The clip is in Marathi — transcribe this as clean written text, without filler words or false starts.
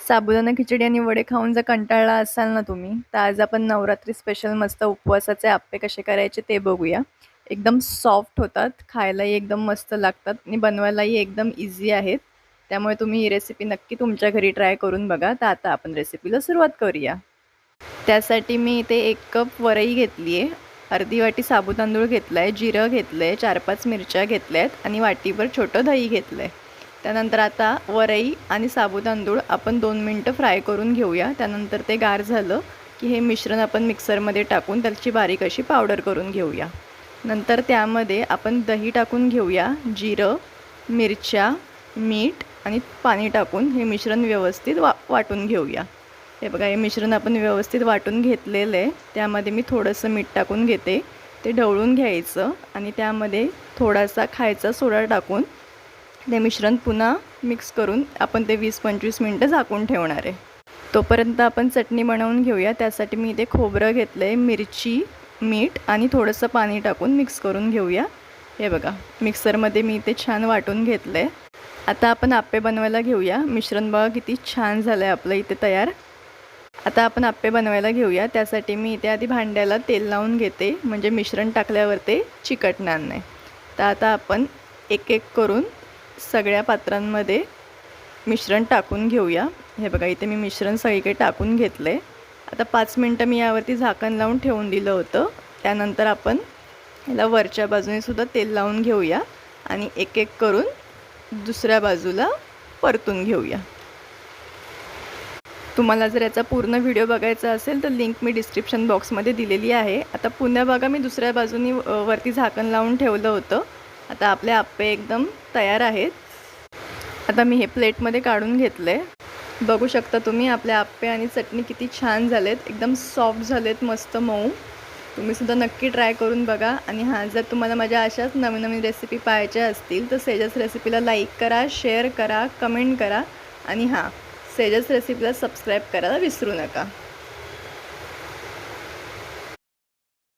साबुदाणा खिचडी आणि वडे खाऊन जर कंटाळला असाल ना तुम्ही, तर आज आपण नवरात्री स्पेशल मस्त उपवासाचे आप्पे कसे करायचे ते बघूया. एकदम सॉफ्ट होतात, खायलाही एकदम मस्त लागतात आणि बनवायलाही एकदम इझी आहेत. त्यामुळे तुम्ही ही रेसिपी नक्की तुमच्या घरी ट्राय करून बघा. तर आता आपण रेसिपीला सुरुवात करूया. त्यासाठी मी इथे 1 कप वरई घेतली आहे, अर्धी वाटी साबुदाणा तांदूळ घेतला आहे, जिरं घेतलं आहे, 4-5 मिरच्या घेतल्या आहेत आणि वाटीभर छोटं दही घेतलं आहे. त्यानंतर आता वरई आणि साबुदाणा तांदूळ आपण 2 मिनटं फ्राय करून घेऊया. त्यानंतर ते गार झालं की हे मिश्रण आपण मिक्सरमध्ये टाकून त्याची बारीक अशी पावडर करून घेऊया. नंतर त्यामध्ये आपण दही टाकून घेऊया, जिरं, मिरच्या, मीठ आणि पाणी टाकून हे मिश्रण व्यवस्थित वाटून घेऊया. हे बघा, हे मिश्रण आपण व्यवस्थित वाटून घेतलेलं आहे. त्यामध्ये मी थोडंसं मीठ टाकून घेते, ते ढवळून घ्यायचं आणि त्यामध्ये थोडासा खायचा सोडा टाकून ते मिश्रण पुन्हा मिक्स करून आपण ते 20-25 मिनटं झाकून ठेवणार आहे. तोपर्यंत आपण चटणी बनवून घेऊया. त्यासाठी मी इथे खोबरं घेतलं आहे, मिरची, मीठ आणि थोडंसं पाणी टाकून मिक्स करून घेऊया. हे बघा, मिक्सरमध्ये मी इथे छान वाटून घेतलं आहे. आता आपण आप्पे बनवायला घेऊया. मिश्रण बघा किती छान झालं आहे आपलं इथे तयार. आता आपण आप्पे बनवायला घेऊया. त्यासाठी मी इथे आधी भांड्याला तेल लावून घेते, म्हणजे मिश्रण टाकल्यावर ते चिकटणार नाही. तर आता आपण एक एक करून सगळ्या पात्रांमध्ये मिश्रण टाकून घेऊया. हे बघा, इथे मी मिश्रण सगळीकडे टाकून घेतलं आहे. आता 5 मिनटं मी यावरती झाकण लावून ठेवून दिलं होतं. त्यानंतर आपण याला वरच्या बाजूने सुद्धा तेल लावून घेऊया आणि एक एक करून दुसऱ्या बाजूला परतून घेऊया. तुम्हाला जर याचा पूर्ण व्हिडिओ बघायचा असेल तर लिंक मी डिस्क्रिप्शन बॉक्समध्ये दिलेली आहे. आता पुन्हा बघा, मी दुसऱ्या बाजूनी वरती झाकण लावून ठेवलं होतं. आता आपले आप्पे एकदम तयार आहेत. आता मी हे प्लेटमध्ये काढून घेतलं आहे. बघू शकता तुम्ही आपले आप्पे आणि चटणी किती छान झालेत, एकदम सॉफ्ट झालेत, मस्त मऊ. तुम्हीसुद्धा नक्की ट्राय करून बघा. आणि हां, जर तुम्हाला माझ्या अशाच नवीन नवीन रेसिपी पाहायच्या असतील तर सेजस रेसिपीला लाईक करा, शेअर करा, कमेंट करा आणि हां, सेजस रेसिपीला सबस्क्राईब करायला विसरू नका.